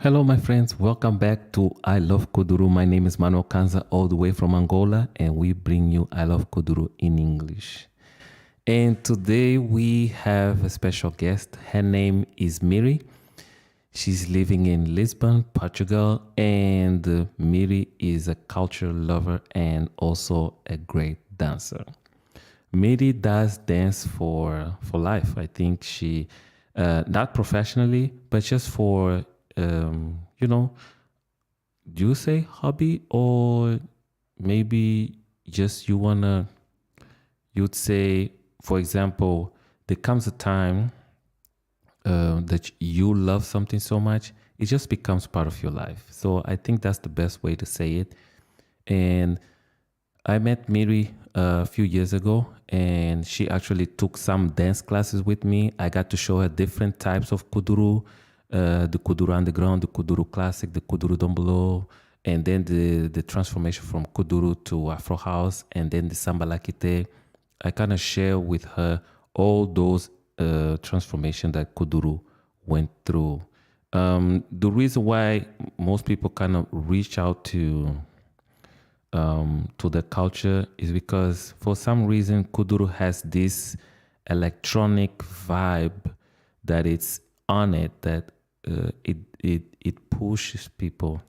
Hello, my friends. Welcome back to I Love Kuduro. My name is Manuel Kanza, all the way from Angola, and we bring you I Love Kuduro in English. And today we have a special guest. Her name is Miri. She's living in Lisbon, Portugal, and Miri is a culture lover and also a great dancer. Miri does dance for life. I think she, not professionally, but just for you know, do you say hobby or maybe just you'd say, for example, there comes a time that you love something so much, it just becomes part of your life. So I think that's the best way to say it. And I met Miri a few years ago, and she actually took some dance classes with me. I got to show her different types of kuduro, the kuduro underground, the kuduro classic, the kuduro down below, and then the transformation from kuduro to Afro house, and then the samba lakite. I kind of share with her all those transformation that kuduro went through. The reason why most people kind of reach out to the culture is because for some reason Kuduro has this electronic vibe that it's on it that it pushes people.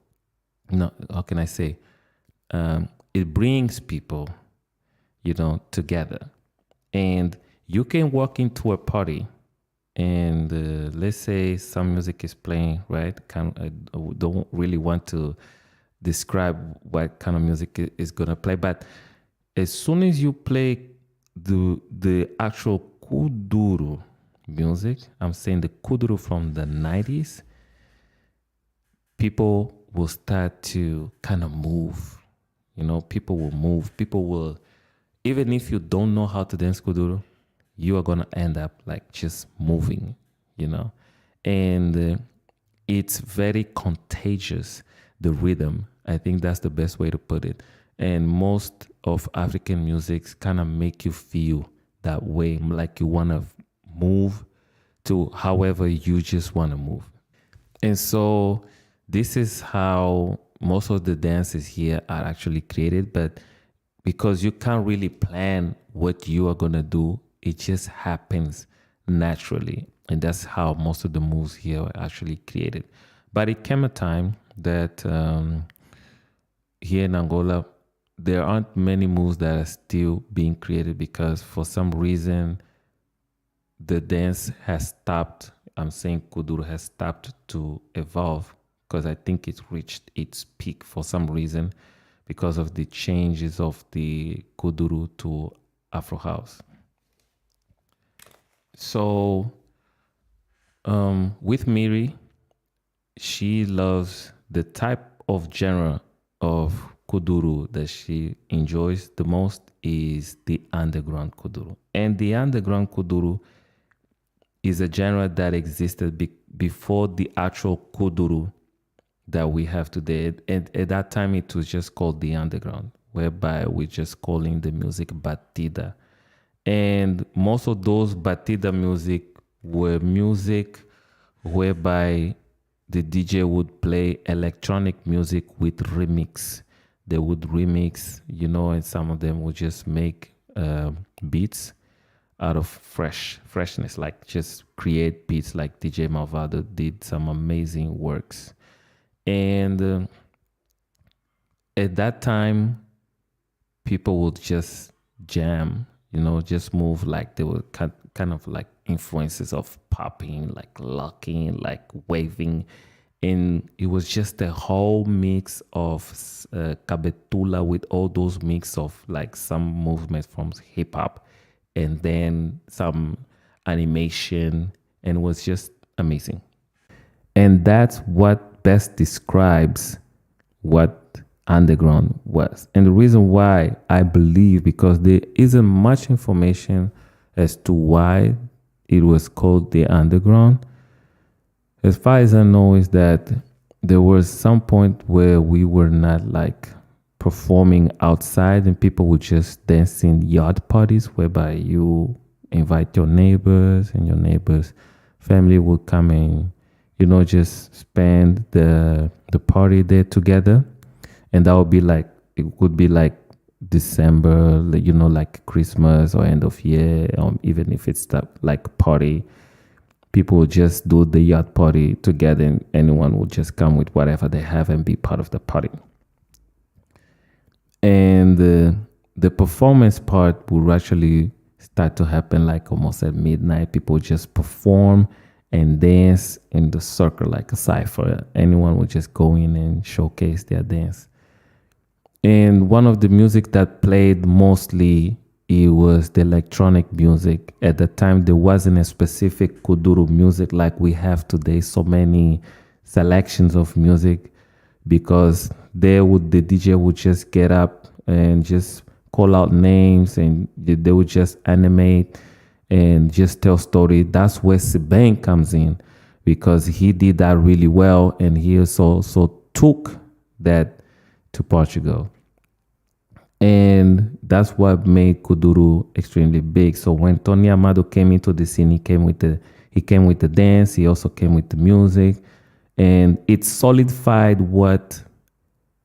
No, how can I say? It brings people, together, and you can walk into a party and let's say some music is playing, right? I don't really want to describe what kind of music is gonna play, but as soon as you play the actual kuduro music, I'm saying the kuduro from the 90s, people will start to kind of move. People will move. People will, even if you don't know how to dance kuduro, you are gonna end up like just moving, and it's very contagious, the rhythm. I think that's the best way to put it. And most of African musics kind of make you feel that way, like you want to move to however you just want to move. And so this is how most of the dances here are actually created. But because you can't really plan what you are going to do, it just happens naturally. And that's how most of the moves here are actually created. But it came a time that here in Angola, there aren't many moves that are still being created because for some reason the dance has stopped. I'm saying Kuduro has stopped to evolve because I think it's reached its peak for some reason because of the changes of the Kuduro to Afro House. So with Miri, she loves the type of genre of kuduro that she enjoys the most is the underground kuduro. And the underground kuduro is a genre that existed before the actual kuduro that we have today. And at that time, it was just called the underground, whereby we're just calling the music batida. And most of those batida music were music whereby the DJ would play electronic music with remix. They would remix, and some of them would just make beats out of freshness, like just create beats like DJ Malvado did some amazing works. And at that time, people would just jam, just move like they were kind of like influences of popping, like locking, like waving. And it was just a whole mix of cabetula with all those mix of like some movements from hip hop and then some animation, and it was just amazing. And that's what best describes what underground was. And the reason why I believe, because there isn't much information as to why it was called the underground. As far as I know, is that there was some point where we were not like performing outside and people would just dance in yard parties whereby you invite your neighbors and your neighbors' family would come and, just spend the party there together. And that would be like, it would be like December, like, like Christmas or end of year, even if it's that like party, people will just do the yacht party together, and anyone will just come with whatever they have and be part of the party. And the performance part will actually start to happen like almost at midnight. People just perform and dance in the circle like a cipher. Anyone will just go in and showcase their dance. And one of the music that played mostly, it was the electronic music. At the time there wasn't a specific Kuduro music like we have today, so many selections of music, because the DJ would just get up and just call out names, and they would just animate and just tell story. That's where Sibang comes in, because he did that really well, and he also took that to Portugal. And that's what made Kuduro extremely big. So when Tony Amado came into the scene, he came with the dance. He also came with the music, and it solidified what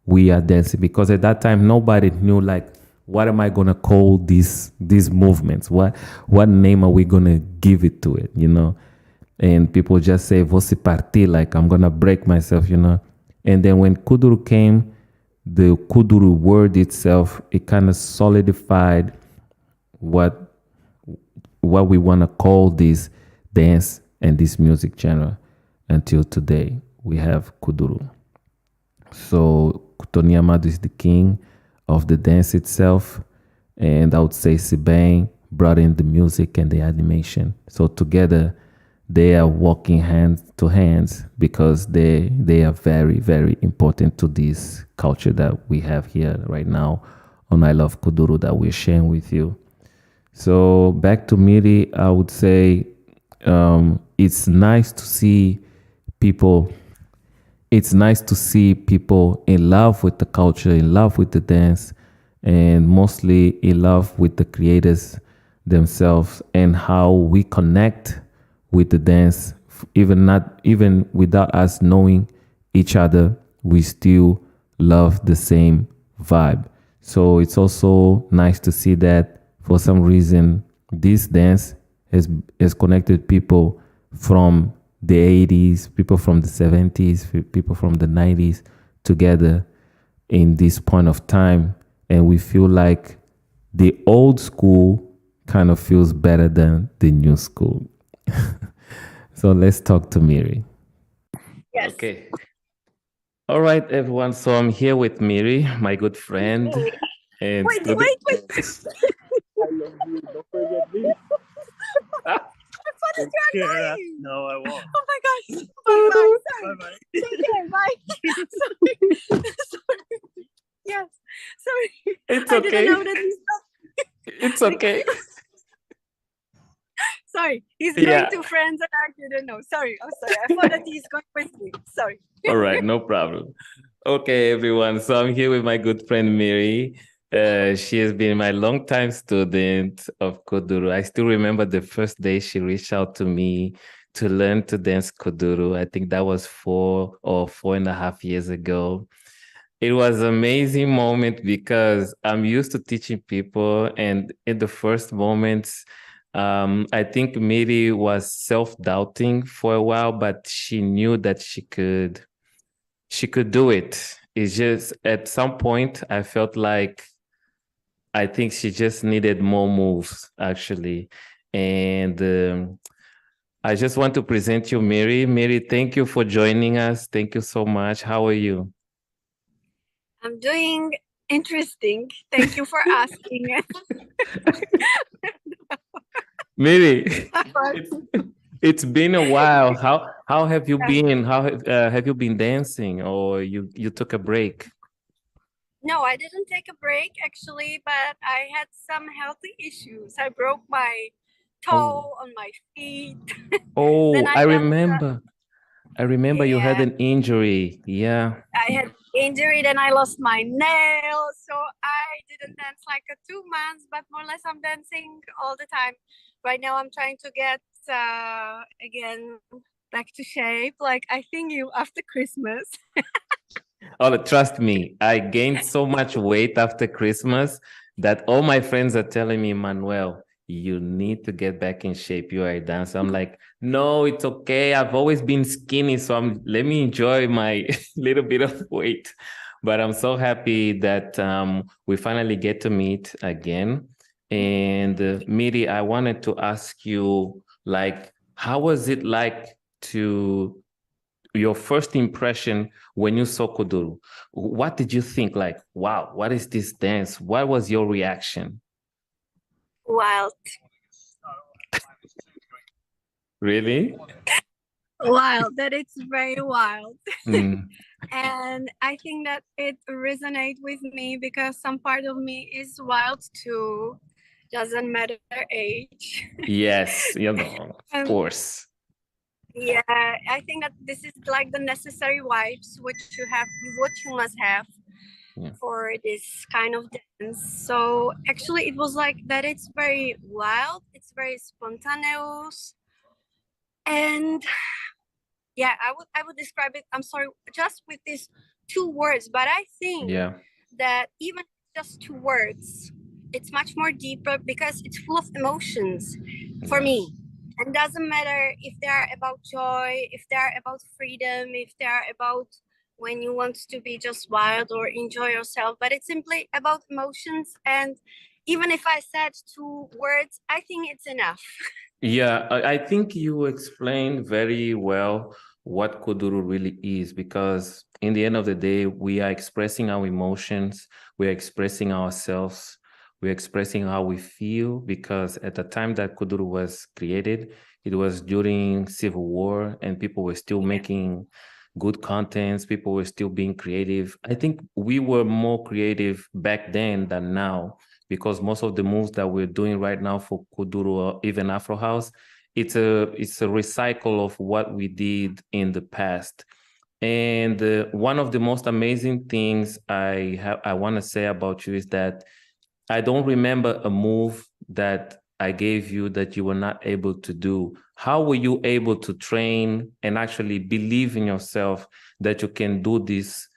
we are dancing. Because at that time nobody knew, like, what am I gonna call these movements? What name are we gonna give it to it? And people just say "Você partir," like I'm gonna break myself. And then when Kuduro came, the Kuduro word itself, it kind of solidified what what we want to call this dance and this music genre. Until today we have Kuduro. So Tony Amado is the king of the dance itself, and I would say Sibang brought in the music and the animation. So together they are walking hands to hands, because they are very, very important to this culture that we have here right now on I Love Kuduro that we're sharing with you. So back to Miri, I would say, it's nice to see people it's nice to see people in love with the culture, in love with the dance, and mostly in love with the creators themselves, and how we connect with the dance, even without us knowing each other, we still love the same vibe. So it's also nice to see that for some reason this dance has connected people from the 80s, people from the 70s, people from the 90s together in this point of time. And we feel like the old school kind of feels better than the new school. So let's talk to Miri. Yes. Okay. All right, everyone. So I'm here with Miri, my good friend. And Wait. I love you. Don't forget me. I thought that you are dying. No, I won't. Oh my gosh. Bye. Sorry. Bye. Take care. Bye. Sorry. Sorry. Yes. Sorry. It's I didn't okay. know that he's It's okay. sorry. He's Yeah. going to friends and I didn't know. Sorry. I'm sorry. I thought that he's going with me. Sorry. All right, no problem. Okay, everyone. So I'm here with my good friend Miri. She has been my longtime student of Kuduro. I still remember the first day she reached out to me to learn to dance Kuduro. I think that was 4 or 4.5 years ago. It was an amazing moment, because I'm used to teaching people, and in the first moments, I think Miri was self-doubting for a while, but she knew that she could do it. It's just at some point I felt like I think she just needed more moves, actually. And I just want to present you Mary. Mary, thank you for joining us. Thank you so much. How are you? I'm doing interesting. Thank you for asking. Mary, it's been a while. How have you been? How have you been dancing, or you took a break? No, I didn't take a break actually, but I had some healthy issues. I broke my toe on my feet. Oh, Then I I got remember. I remember you had yeah, an injury. Yeah. I had injury. Then I lost my nail, so I didn't dance like 2 months. But more or less, I'm dancing all the time. Right now, I'm trying to get again back to shape. Like I think you after Christmas. Oh, trust me, I gained so much weight after Christmas that all my friends are telling me, Manuel, you need to get back in shape. You are a dancer. I'm like, no, it's okay. I've always been skinny, so let me enjoy my little bit of weight. But I'm so happy that we finally get to meet again. And Miri, I wanted to ask you, like, how was it like to your first impression when you saw Kuduro? What did you think? Like, wow, what is this dance? What was your reaction? Wild. Really? Wild. That it's very wild. Mm. And I think that it resonates with me because some part of me is wild too. Doesn't matter age. Yes, of course. Yeah, I think that this is like the necessary vibes which you must have for this kind of dance. So actually it was like that it's very wild, it's very spontaneous. And yeah, I would describe it, I'm sorry, just with these two words, but I think that even just two words, it's much more deeper because it's full of emotions for me. And doesn't matter if they are about joy, if they are about freedom, if they are about when you want to be just wild or enjoy yourself, but it's simply about emotions. And even if I said two words, I think it's enough. Yeah, I think you explained very well what Kuduro really is, because in the end of the day, we are expressing our emotions, we are expressing ourselves, we're expressing how we feel, because at the time that Kuduro was created, it was during Civil War and people were still making good contents, people were still being creative. I think we were more creative back then than now, because most of the moves that we're doing right now for Kuduro or even Afro House, it's a recycle of what we did in the past. And one of the most amazing things I want to say about you is that I don't remember a move that I gave you that you were not able to do. How were you able to train and actually believe in yourself that you can do these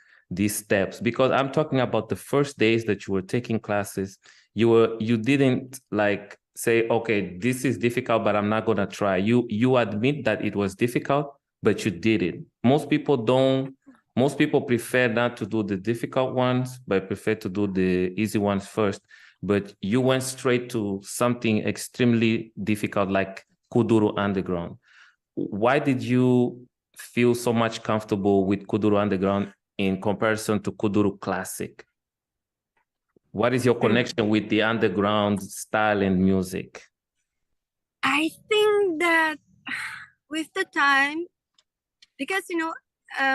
steps? Because I'm talking about the first days that you were taking classes. You didn't like say, okay, this is difficult, but I'm not gonna try. You admit that it was difficult, but you did it. Most people don't. Most people prefer not to do the difficult ones, but prefer to do the easy ones first. But you went straight to something extremely difficult like Kuduro Underground. Why did you feel so much comfortable with Kuduro Underground in comparison to Kuduro Classic? What is your connection with the underground style and music? I think that with the time, because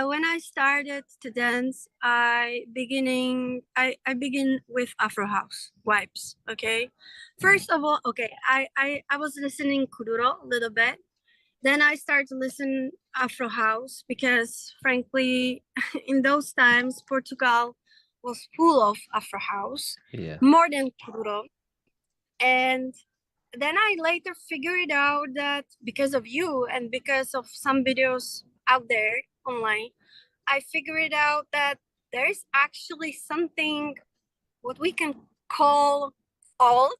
when I started to dance, I begin with Afro House vibes. Okay, first of all, okay, I was listening Kuduro a little bit. Then I started to listen Afro House because, frankly, in those times Portugal was full of Afro House, more than Kuduro. And then I later figured out that because of you and because of some videos out there online, I figured out that there's actually something what we can call alt,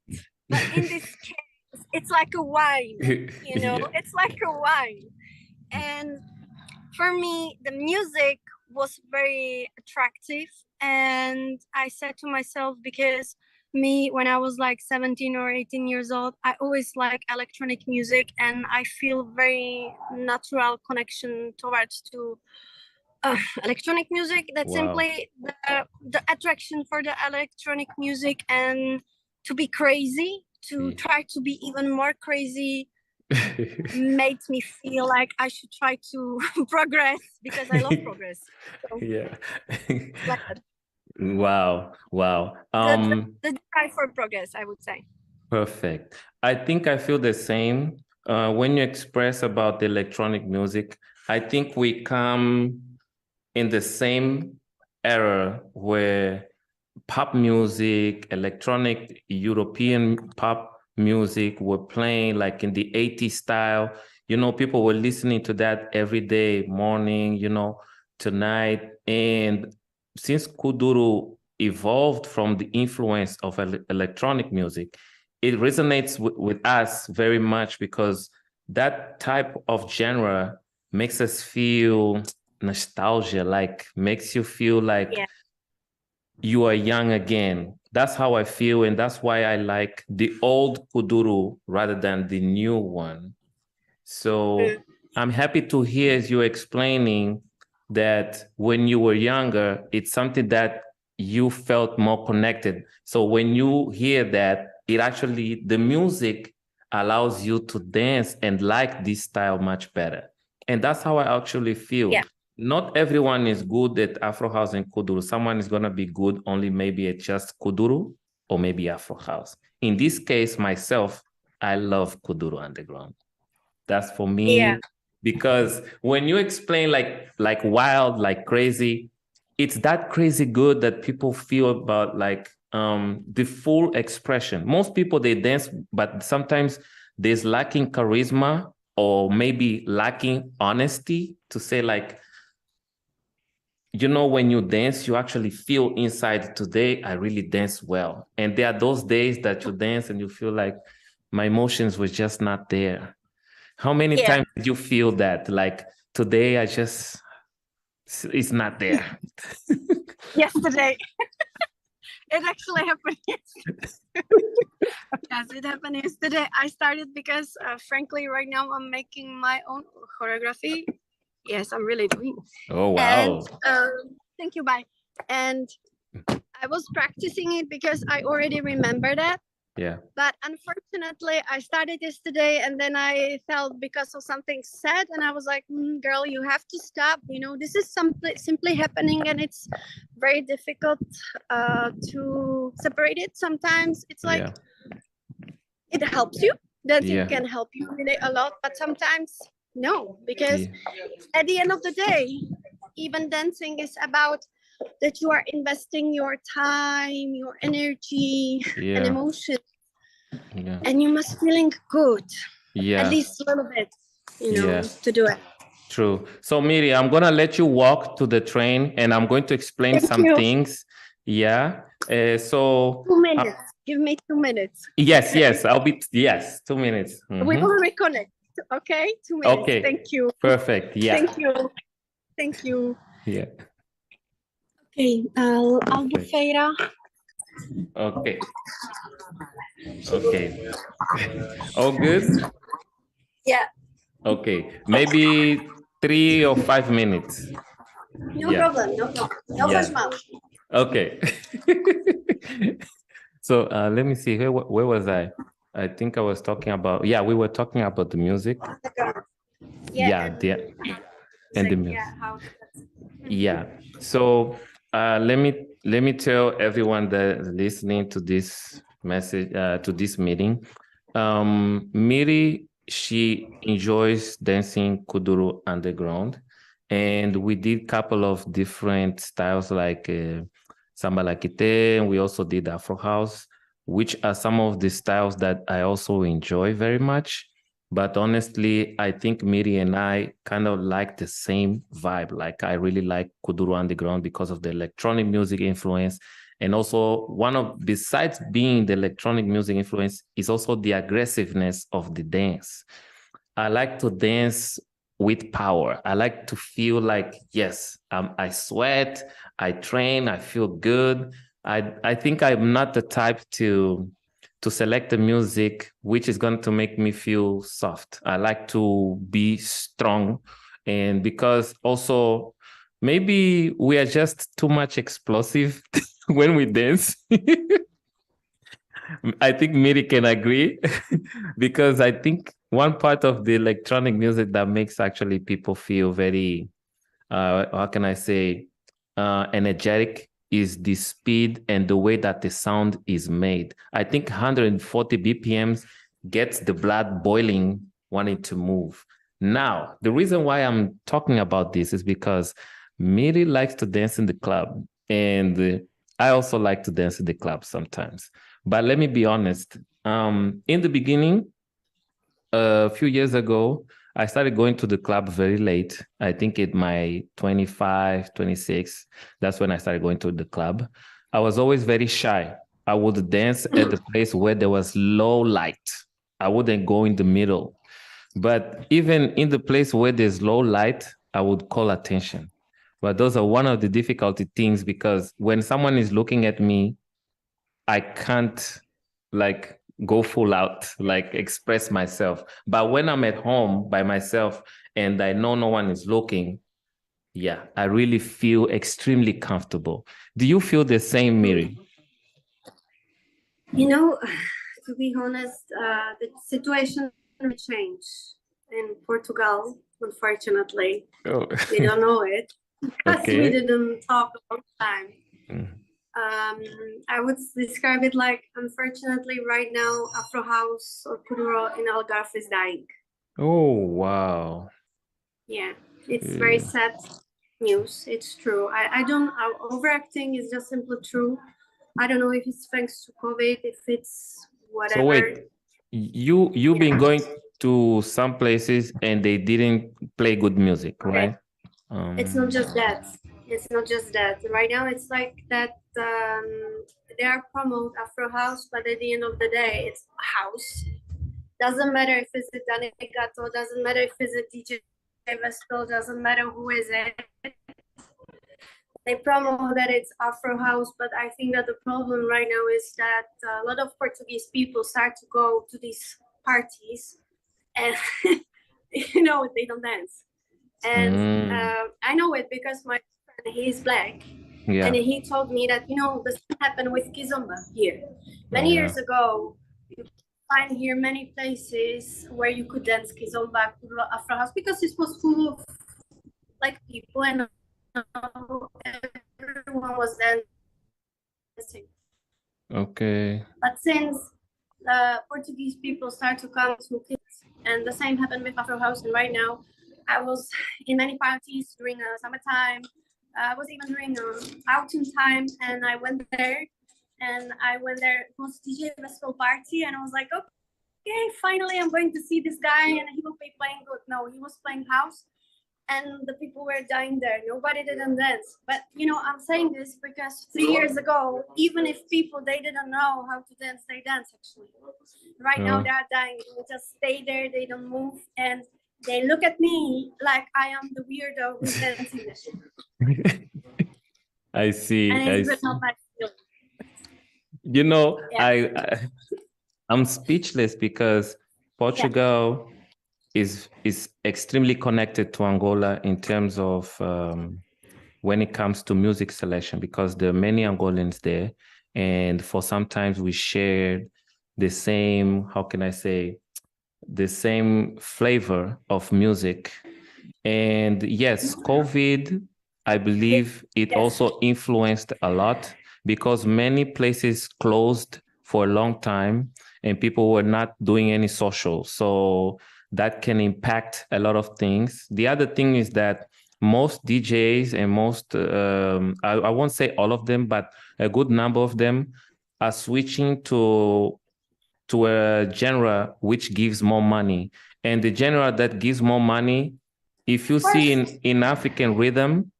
but in this case, it's like a wine, it's like a wine. And for me, the music was very attractive. And I said to myself, because me, when I was like 17 or 18 years old, I always like electronic music and I feel very natural connection towards to electronic music. That's simply the attraction for the electronic music, and to be crazy, to try to be even more crazy made me feel like I should try to progress because I love progress. So, like Wow. the drive for progress, I would say. Perfect. I think I feel the same. When you express about the electronic music, I think we come in the same era where pop music, electronic European pop music were playing like in the 80s style. people were listening to that every day, morning, tonight. And since Kuduro evolved from the influence of electronic music, it resonates with us very much because that type of genre makes us feel nostalgia, like makes you feel like you are young again. That's how I feel, and that's why I like the old Kuduro rather than the new one. So I'm happy to hear you explaining that when you were younger, it's something that you felt more connected. So when you hear that, it actually, the music allows you to dance and like this style much better. And that's how I actually feel. Yeah. Not everyone is good at Afro House and Kuduro. Someone is going to be good only maybe at just Kuduro or maybe Afro House. In this case, myself, I love Kuduro Underground. That's for me, because when you explain like wild, like crazy, it's that crazy good that people feel about like the full expression. Most people, they dance, but sometimes there's lacking charisma or maybe lacking honesty to say like, when you dance, you actually feel inside, today I really dance well. And there are those days that you dance and you feel like my emotions were just not there. How many times did you feel that? Like, today it's not there? Yesterday. It actually happened yesterday. Yes, it happened yesterday. I started because, frankly, right now I'm making my own choreography. Yes, I'm really doing. Oh, wow. And, thank you, bye. And I was practicing it because I already remember that. Yeah. But unfortunately, I started yesterday and then I felt because of something sad and I was like, girl, you have to stop. This is simply happening and it's very difficult to separate it. Sometimes it's like it helps you. Dancing can help you really a lot, but sometimes no, because at the end of the day, even dancing is about that you are investing your time, your energy, and emotion. And you must feeling good. At least a little bit, to do it. True. So Miri, I'm gonna let you walk to the train and I'm going to explain some things. Yeah. So 2 minutes. Give me 2 minutes. Yes. I'll be 2 minutes. We will reconnect. Okay, 2 minutes. Okay. Thank you. Perfect. Yeah. Thank you. Yeah. Okay, Albufeira. Okay. All good? Yeah. Okay. Maybe 3 or 5 minutes. No problem. No rush, mom. Okay. So let me see. Where was I? I think I was talking about. We were talking about the music. And the music. Yeah. So let me tell everyone that is listening to this message, to this meeting. Miri, she enjoys dancing Kuduro underground, and we did a couple of different styles like samba lakite, and we also did Afro house, which are some of the styles that I also enjoy very much. But honestly, I think Miri and I kind of like the same vibe. Like, I really like Kuduro Underground because of the electronic music influence. And also, besides being the electronic music influence, is also the aggressiveness of the dance. I like to dance with power. I like to feel like, yes, I sweat, I train, I feel good. I think I'm not the type to select the music which is going to make me feel soft. I like to be strong, and because also maybe we are just too much explosive when we dance. I think Miri can agree because I think one part of the electronic music that makes actually people feel very, how can I say, energetic is the speed and the way that the sound is made. I think 140 BPMs gets the blood boiling, wanting to move. Now, the reason why I'm talking about this is because Miri likes to dance in the club, and I also like to dance in the club sometimes. But let me be honest. In the beginning, a few years ago, I started going to the club very late. I think at my 25, 26, that's when I started going to the club. I was always very shy. I would dance at the place where there was low light. I wouldn't go in the middle. But even in the place where there's low light, I would call attention. But those are one of the difficulty things because when someone is looking at me, I can't like go full out, like express myself. But when I'm at home by myself and I know no one is looking, yeah, I really feel extremely comfortable. Do you feel the same, Miri? You know, to be honest, the situation will change in Portugal, unfortunately. Oh, We don't know it because we okay. didn't talk a long time. Mm. I would describe it like, unfortunately, right now, Afro House or Kuduro in Algarve is dying. Oh, wow. Yeah, it's very Yeah. sad news. It's true. I don't, overacting is just simply true. I don't know if it's thanks to COVID, if it's So whatever. wait, you've been going to some places and they didn't play good music, right? It's not just that. It's not just that. Right now, it's like that they are promote Afro House, but at the end of the day, it's house. Doesn't matter if it's a Danigato, doesn't matter if it's a DJ Vestal, doesn't matter who is it. They promote that it's Afro House, but I think that the problem right now is that a lot of Portuguese people start to go to these parties and you know they don't dance. And I know it because my friend, he's black, Yeah. and he told me that, you know, this happened with Kizomba here. Many Yeah. years ago, you find here many places where you could dance Kizomba, Afro House, because it was full of like people and everyone was dancing. Okay. But since Portuguese people start to come to kids, and the same happened with Afro House, and right now I was in many parties during summertime. I was even during autumn time, and I went there. It was DJ Festival party, and I was like, okay, finally I'm going to see this guy, and he will be playing good. No, he was playing house, and the people were dying there. Nobody didn't dance. But you know, I'm saying this because 3 years ago, even if people they didn't know how to dance, they dance actually. Right now they are dying. They just stay there, they don't move, and they look at me like I am the weirdo who's dancing this. I see. And it's really not my feeling. You know, Yeah. I'm speechless because Portugal is extremely connected to Angola in terms of when it comes to music selection, because there are many Angolans there, and for sometimes we share the same, how can I say, the same flavor of music. And yes, COVID, I believe it also influenced a lot because many places closed for a long time and people were not doing any social. So that can impact a lot of things. The other thing is that most DJs and most, I won't say all of them, but a good number of them are switching to a genre which gives more money. And the genre that gives more money, if you see in African rhythm,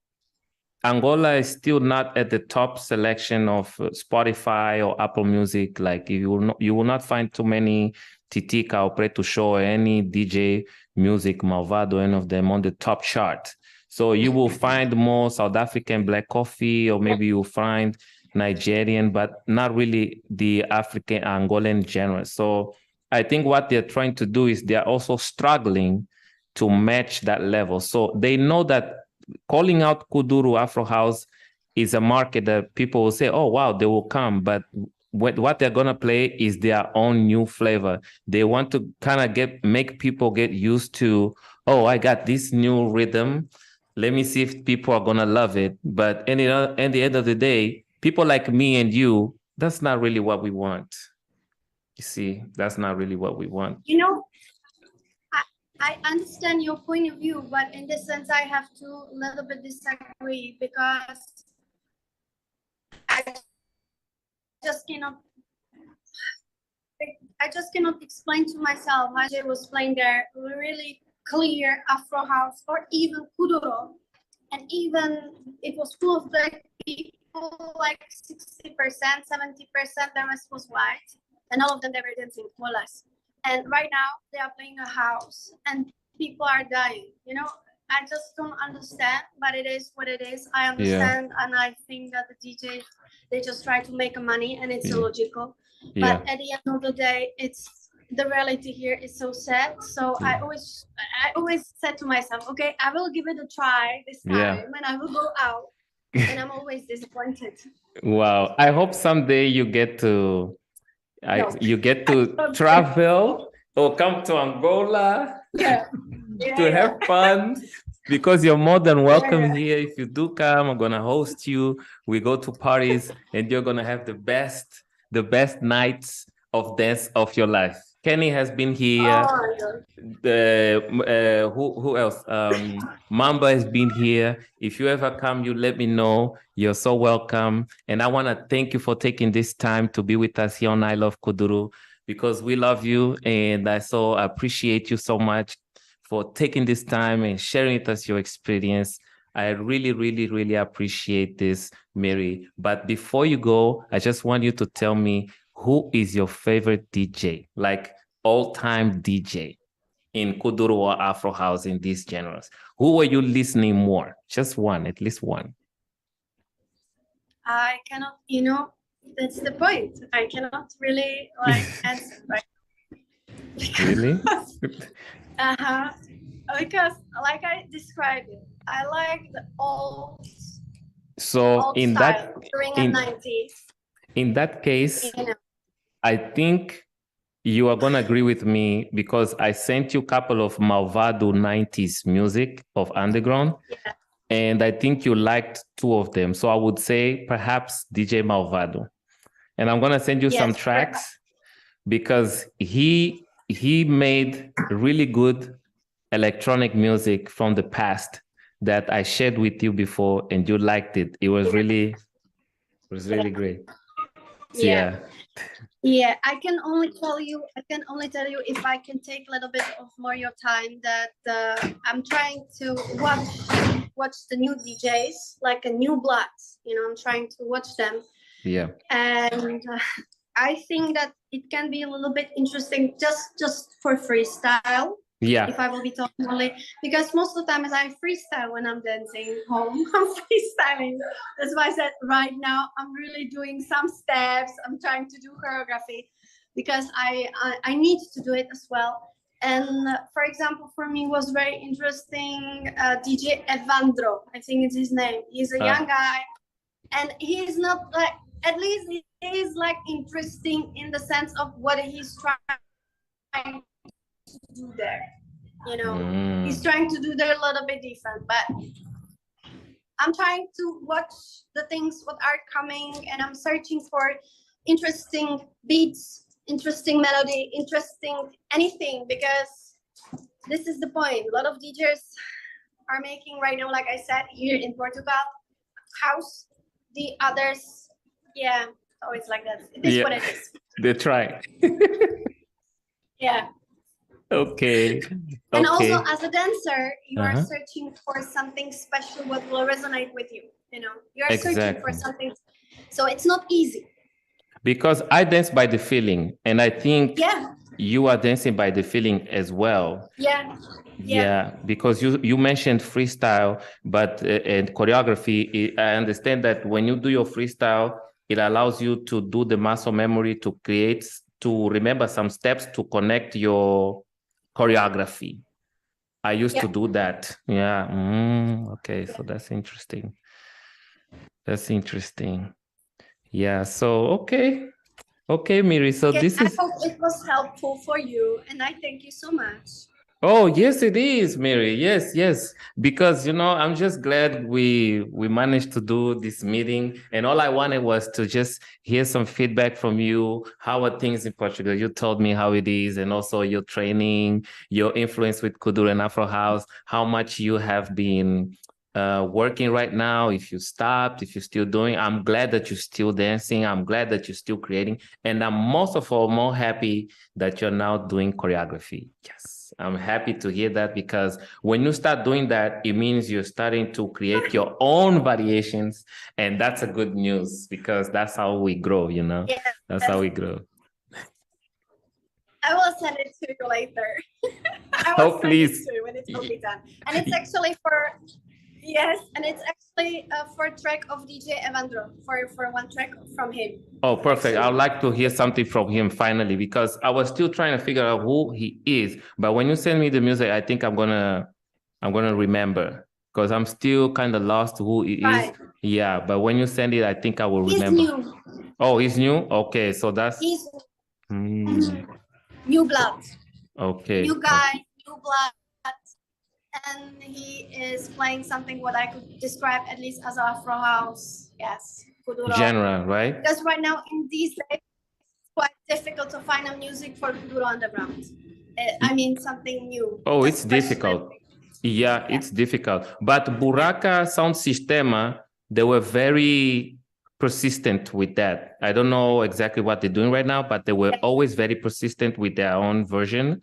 Angola is still not at the top selection of Spotify or Apple Music. Like you will not find too many Titica or Preto Show or any DJ music, Malvado, any of them on the top chart. So you will find more South African Black Coffee, or maybe you'll find Nigerian, but not really the African Angolan genre. So I think what they're trying to do is they're also struggling to match that level. So they know that calling out Kuduro Afro House is a market that people will say, oh, wow, they will come. But what they're going to play is their own new flavor. They want to kind of make people get used to, oh, I got this new rhythm. Let me see if people are going to love it. But at the end of the day, people like me and you, that's not really what we want. You see, that's not really what we want. You know, I understand your point of view, but in this sense, I have to a little bit disagree because I just cannot. I just cannot explain to myself how Jay was playing there. Really, clear Afro house or even Kuduro. And even it was full of black people, like 60%, 70%, the rest was white. And all of them, they were dancing, more or less. And right now, they are playing a house and people are dying. You know, I just don't understand, but it is what it is. I understand, and I think that the DJs, they just try to make money, and it's illogical. But at the end of the day, it's the reality here is so sad. So I always said to myself, okay, I will give it a try this time, and I will go out. And I'm always disappointed. Wow! I hope someday you get to travel or come to Angola to have fun, because you're more than welcome here. If you do come, I'm gonna host you. We go to parties and you're gonna have the best nights of dance of your life. Kenny has been here. Who else? Mamba has been here. If you ever come, you let me know. You're so welcome. And I want to thank you for taking this time to be with us here on I Love Kuduro, because we love you, and I so appreciate you so much for taking this time and sharing with us your experience. I really, really, really appreciate this, Mary. But before you go, I just want you to tell me, who is your favorite DJ, like all-time DJ in Kuduro or Afro House, in these genres? Who were you listening more? Just one, at least one. I cannot, that's the point. I cannot really answer. Really? Because like I described it, I like the old So in style during the 90s. In that case, I think you are going to agree with me, because I sent you a couple of Malvado 90s music of underground. Yeah. And I think you liked two of them. So I would say perhaps DJ Malvado. And I'm going to send you some tracks, because he made really good electronic music from the past that I shared with you before, and you liked it. It was really great. Yeah. Yeah, I can only tell you if I can take a little bit of more your time, that I'm trying to watch the new DJs, like a new blood. I'm trying to watch them. Yeah. And I think that it can be a little bit interesting just for freestyle. Yeah. If I will be talking only, because most of the time I freestyle when I'm dancing home. I'm freestyling. That's why I said right now I'm really doing some steps. I'm trying to do choreography, because I need to do it as well. And for example, for me was very interesting DJ Evandro. I think it's his name. He's a young guy, and he's not like, at least he is like interesting in the sense of what he's trying to do there. He's trying to do there a little bit different, but I'm trying to watch the things what are coming, and I'm searching for interesting beats, interesting melody, interesting anything, because this is the point. A lot of DJs are making right now, like I said, here in Portugal, house. The others, always like that. It is what it is. They try. Yeah. Okay. And also, as a dancer, you are searching for something special what will resonate with you. You are searching for something, so it's not easy. Because I dance by the feeling, and I think you are dancing by the feeling as well. Yeah, because you mentioned freestyle, but and choreography. I understand that when you do your freestyle, it allows you to do the muscle memory to remember some steps to connect your choreography. I used to do that. Yeah. Okay, so that's interesting. Yeah. So okay, Miri. So this is. I hope it was helpful for you, and I thank you so much. Oh, yes, it is, Mary. Yes. Because, I'm just glad we managed to do this meeting. And all I wanted was to just hear some feedback from you. How are things in Portugal? You told me how it is, and also your training, your influence with Kuduro and Afro House, how much you have been working right now, if you stopped, if you're still doing. I'm glad that you're still dancing. I'm glad that you're still creating. And I'm most of all more happy that you're now doing choreography. Yes. I'm happy to hear that, because when you start doing that, it means you're starting to create your own variations. And that's a good news, because that's how we grow, Yes. That's how we grow. I will send it to you later. I will Oh, send please. it to you when it will be done. And it's actually for, yes, and it's actually for a track of DJ Evandro, for one track from him. Oh, perfect. Actually. I'd like to hear something from him finally, because I was still trying to figure out who he is. But when you send me the music, I think I'm gonna remember, because I'm still kind of lost who he is. Yeah, but when you send it, I think I will remember. He's new. Oh, he's new? Okay, so that's He's new blood. Okay. New guy, new blood. And he is playing something what I could describe at least as Afro house. Yes. Kuduro. Genre, right? Because right now in these days, it's quite difficult to find a music for Kuduro underground. I mean something new. Oh, it's difficult. Yeah, it's difficult. But Buraka Sound Sistema, they were very persistent with that. I don't know exactly what they're doing right now, but they were always very persistent with their own version.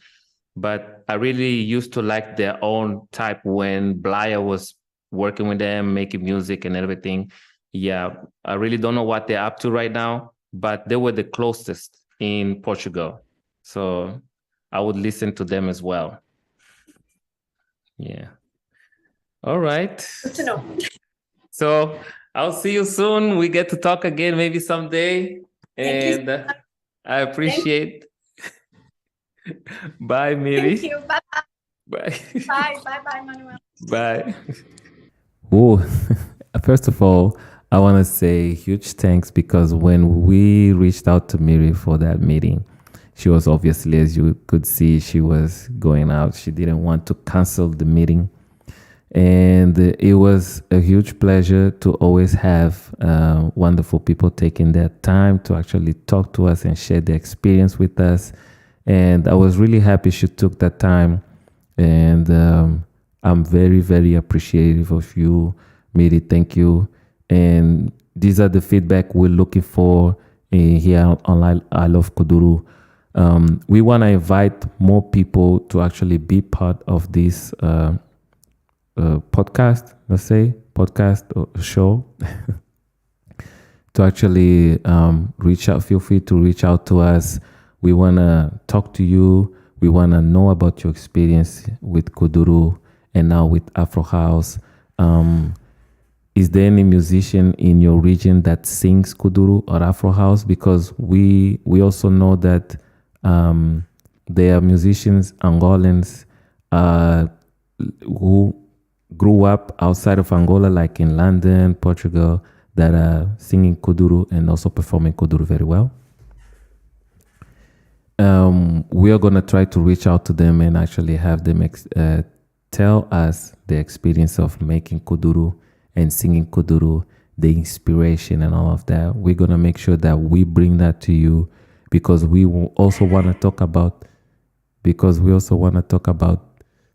But I really used to like their own type when Blaya was working with them, making music and everything. Yeah, I really don't know what they're up to right now, but they were the closest in Portugal. So I would listen to them as well. Yeah. All right. Good to know. So I'll see you soon. We get to talk again maybe someday. And I appreciate. Bye, Miri. Thank you. Bye. Bye. Bye, Manuel. Bye. Oh, first of all, I want to say huge thanks, because when we reached out to Miri for that meeting, she was obviously, as you could see, she was going out. She didn't want to cancel the meeting. And it was a huge pleasure to always have wonderful people taking their time to actually talk to us and share their experience with us. And I was really happy she took that time. And I'm very, very appreciative of you, Miri. Thank you. And these are the feedback we're looking for here on I Love Kuduro. We want to invite more people to actually be part of this podcast, let's say, podcast or show. To actually reach out, feel free to reach out to us. We want to talk to you. We want to know about your experience with Kuduro and now with Afro House. Is there any musician in your region that sings Kuduro or Afro House? Because we also know that there are musicians, Angolans, who grew up outside of Angola, like in London, Portugal, that are singing Kuduro and also performing Kuduro very well. We are going to try to reach out to them and actually have them tell us the experience of making Kuduro and singing Kuduro, the inspiration and all of that. We're going to make sure that we bring that to you, because we also want to talk about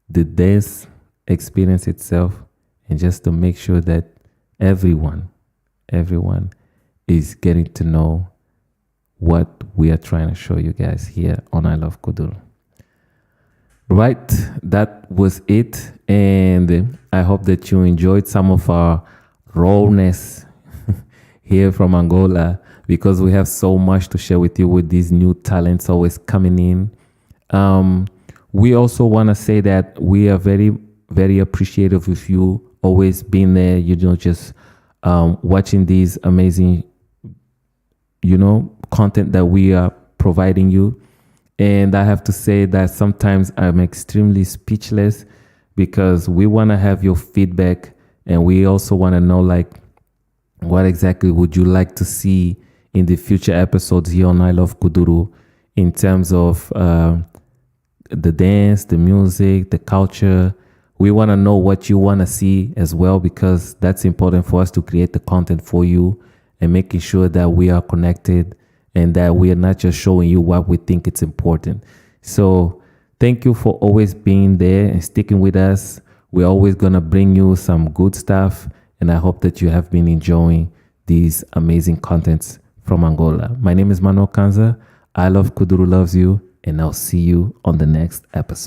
the dance experience itself, and just to make sure that everyone is getting to know what we are trying to show you guys here on I Love Kuduro. Right, that was it, and I hope that you enjoyed some of our rawness here from Angola, because we have so much to share with you with these new talents always coming in. We also want to say that we are very, very appreciative of you always being there, just watching these amazing, content that we are providing you. And I have to say that sometimes I'm extremely speechless, because we want to have your feedback, and we also want to know, like, what exactly would you like to see in the future episodes here on I Love Kuduro, in terms of the dance, the music, the culture. We want to know what you want to see as well, because that's important for us to create the content for you and making sure that we are connected and that we are not just showing you what we think it's important. So thank you for always being there and sticking with us. We're always going to bring you some good stuff, and I hope that you have been enjoying these amazing contents from Angola. My name is Manuel Kanza. I Love Kuduro loves you, and I'll see you on the next episode.